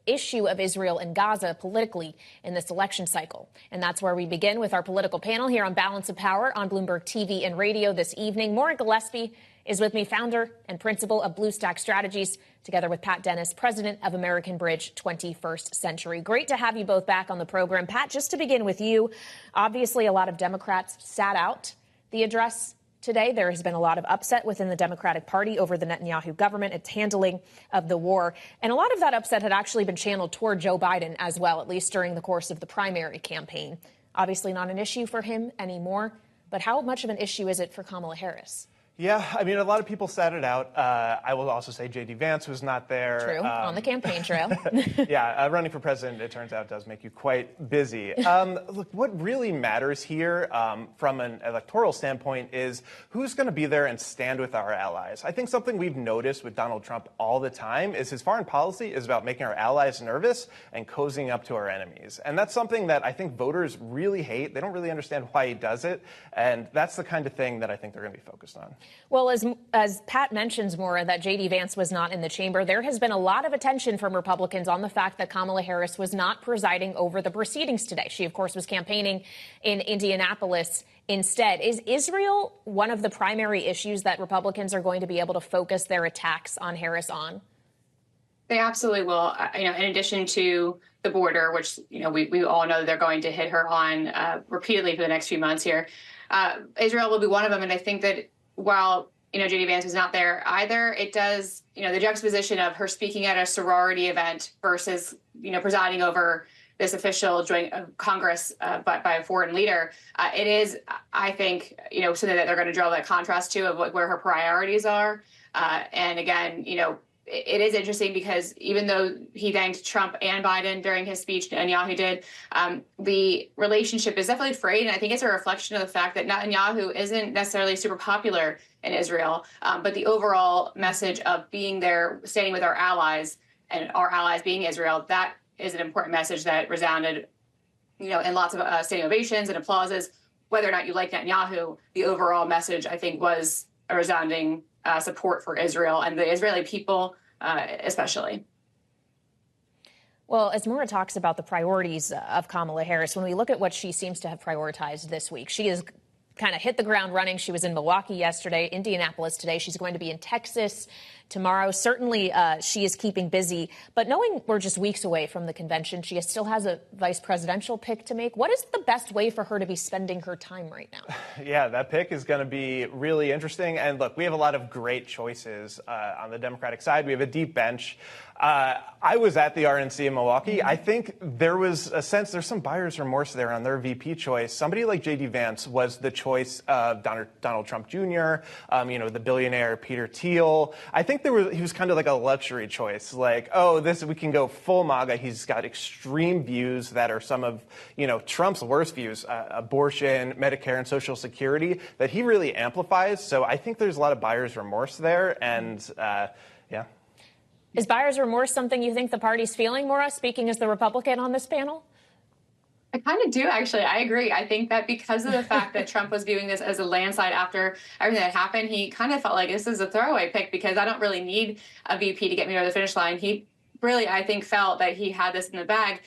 issue of Israel and Gaza politically in this election cycle. And that's where we begin with our political panel here on Balance of Power on Bloomberg TV and radio this evening. Maura Gillespie is with me, founder and principal of Blue Stack Strategies, together with Pat Dennis, president of American Bridge 21st Century. Great to have you both back on the program. Pat, just to begin with you, obviously a lot of Democrats sat out the address today. There has been a lot of upset within the Democratic Party over the Netanyahu government, its handling of the war. And a lot of that upset had actually been channeled toward Joe Biden as well, at least during the course of the primary campaign. Obviously not an issue for him anymore. But how much of an issue is it for Kamala Harris? Yeah, I mean, a lot of people sat it out. I will also say J.D. Vance was not there. True, on the campaign trail. Yeah, running for president, it turns out, does make you quite busy. Look, what really matters here from an electoral standpoint is who's going to be there and stand with our allies. I think something we've noticed with Donald Trump all the time is his foreign policy is about making our allies nervous and cozying up to our enemies. And that's something that I think voters really hate. They don't really understand why he does it. And that's the kind of thing that I think they're going to be focused on. Well, as Pat mentions, Maura, that J.D. Vance was not in the chamber, there has been a lot of attention from Republicans on the fact that Kamala Harris was not presiding over the proceedings today. She, of course, was campaigning in Indianapolis instead. Is Israel one of the primary issues that Republicans are going to be able to focus their attacks on Harris on? They absolutely will. In addition to the border, which, we all know they're going to hit her on repeatedly for the next few months here, Israel will be one of them. And I think that while, J.D. Vance was not there either, it does, the juxtaposition of her speaking at a sorority event versus, presiding over this official joint Congress by a foreign leader, it is, I think, something that they're going to draw that contrast to of where her priorities are. And again, it is interesting because even though he thanked Trump and Biden during his speech, Netanyahu did, the relationship is definitely frayed. And I think it's a reflection of the fact that Netanyahu isn't necessarily super popular in Israel, but the overall message of being there, standing with our allies, and our allies being Israel, that is an important message that resounded, in lots of standing ovations and applauses. Whether or not you like Netanyahu, the overall message, I think, was a resounding support for Israel and the Israeli people, especially. Well, as Maura talks about the priorities of Kamala Harris, when we look at what she seems to have prioritized this week, she has kind of hit the ground running. She was in Milwaukee yesterday, Indianapolis today. She's going to be in Texas tomorrow. Certainly, she is keeping busy. But knowing we're just weeks away from the convention, she still has a vice presidential pick to make. What is the best way for her to be spending her time right now? Yeah, that pick is going to be really interesting. And look, we have a lot of great choices on the Democratic side. We have a deep bench. I was at the RNC in Milwaukee. I think there was a sense there's some buyer's remorse there on their VP choice. Somebody like J.D. Vance was the choice of Donald Trump Jr., the billionaire Peter Thiel. I think he was kind of like a luxury choice, like, we can go full MAGA. He's got extreme views that are some of, Trump's worst views, abortion, Medicare, and Social Security, that he really amplifies. So I think there's a lot of buyer's remorse there. And, yeah. Is buyer's remorse something you think the party's feeling, Maura, speaking as the Republican on this panel? I kind of do, actually. I agree. I think that because of the fact that Trump was viewing this as a landslide after everything that happened, he kind of felt like this is a throwaway pick because I don't really need a VP to get me over the finish line. He really, I think, felt that he had this in the bag.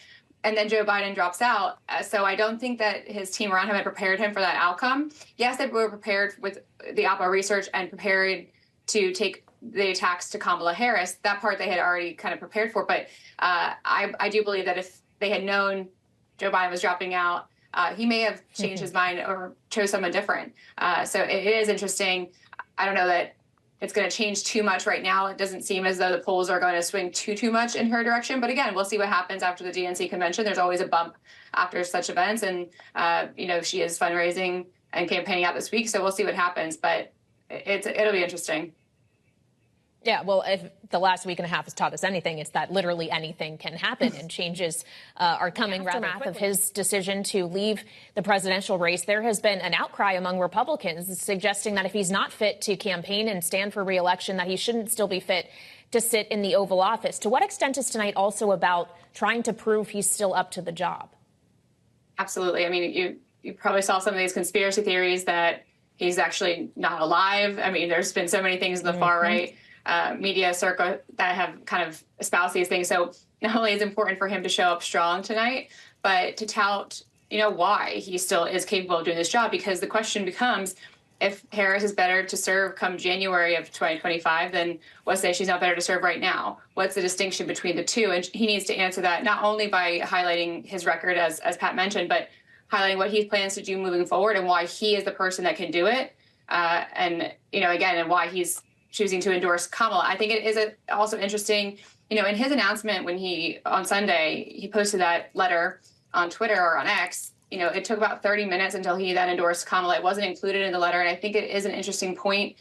And then Joe Biden drops out. So I don't think that his team around him had prepared him for that outcome. Yes, they were prepared with the Oppo research and prepared to take the attacks to Kamala Harris. That part they had already kind of prepared for. But I do believe that if they had known Joe Biden was dropping out, he may have changed his mind or chose someone different. So it is interesting. I don't know that it's going to change too much right now. It doesn't seem as though the polls are going to swing too much in her direction. But again, we'll see what happens after the DNC convention. There's always a bump after such events. And, she is fundraising and campaigning out this week. So we'll see what happens. But it'll be interesting. Yeah, well, if the last week and a half has taught us anything, it's that literally anything can happen and changes are coming rather quickly. Of his decision to leave the presidential race, there has been an outcry among Republicans suggesting that if he's not fit to campaign and stand for re-election, that he shouldn't still be fit to sit in the Oval Office. To what extent is tonight also about trying to prove he's still up to the job? Absolutely. I mean, you probably saw some of these conspiracy theories that he's actually not alive. I mean, there's been so many things in the far right media circle that have kind of espoused these things. So not only is it important for him to show up strong tonight, but to tout, why he still is capable of doing this job. Because the question becomes, if Harris is better to serve come January of 2025, then let's say she's not better to serve right now. What's the distinction between the two? And he needs to answer that not only by highlighting his record, as Pat mentioned, but highlighting what he plans to do moving forward and why he is the person that can do it. And why he's choosing to endorse Kamala. I think it is also interesting, in his announcement on Sunday, he posted that letter on Twitter or on X. It took about 30 minutes until he then endorsed Kamala. It wasn't included in the letter, and I think it is an interesting point.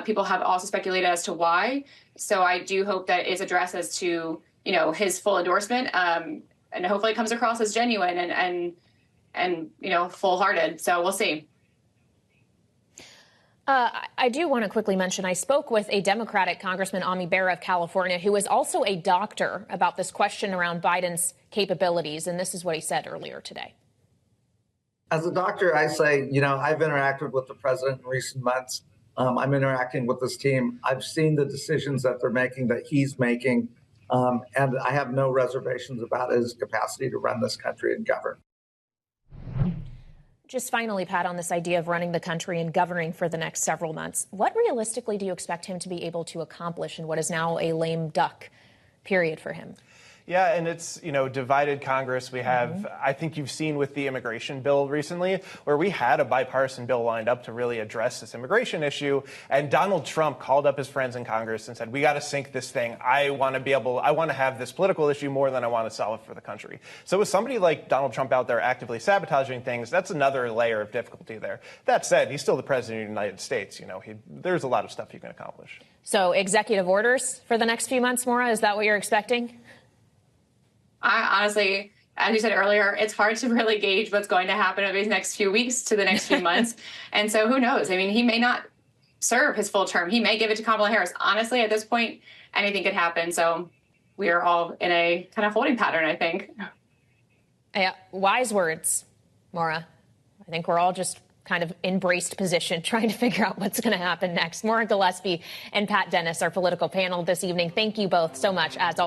People have also speculated as to why. So I do hope that it's addressed as to, his full endorsement, and hopefully it comes across as genuine and full-hearted. So we'll see. I do want to quickly mention, I spoke with a Democratic Congressman, Ami Bera of California, who is also a doctor, about this question around Biden's capabilities. And this is what he said earlier today. As a doctor, I say, I've interacted with the president in recent months. I'm interacting with this team. I've seen the decisions that they're making, that he's making, and I have no reservations about his capacity to run this country and govern. Just finally, Pat, on this idea of running the country and governing for the next several months, what realistically do you expect him to be able to accomplish in what is now a lame duck period for him? Yeah, and it's, divided Congress. We have, I think you've seen with the immigration bill recently, where we had a bipartisan bill lined up to really address this immigration issue. And Donald Trump called up his friends in Congress and said, we got to sink this thing. I want to have this political issue more than I want to solve it for the country. So with somebody like Donald Trump out there actively sabotaging things, that's another layer of difficulty there. That said, he's still the president of the United States. There's a lot of stuff he can accomplish. So executive orders for the next few months, Maura, is that what you're expecting? I honestly, as you said earlier, it's hard to really gauge what's going to happen over these next few weeks to the next few months. And so who knows? I mean, he may not serve his full term. He may give it to Kamala Harris. Honestly, at this point, anything could happen. So we are all in a kind of holding pattern, I think. Yeah, wise words, Maura. I think we're all just kind of in braced position trying to figure out what's going to happen next. Maura Gillespie and Pat Dennis, our political panel this evening. Thank you both so much, as always.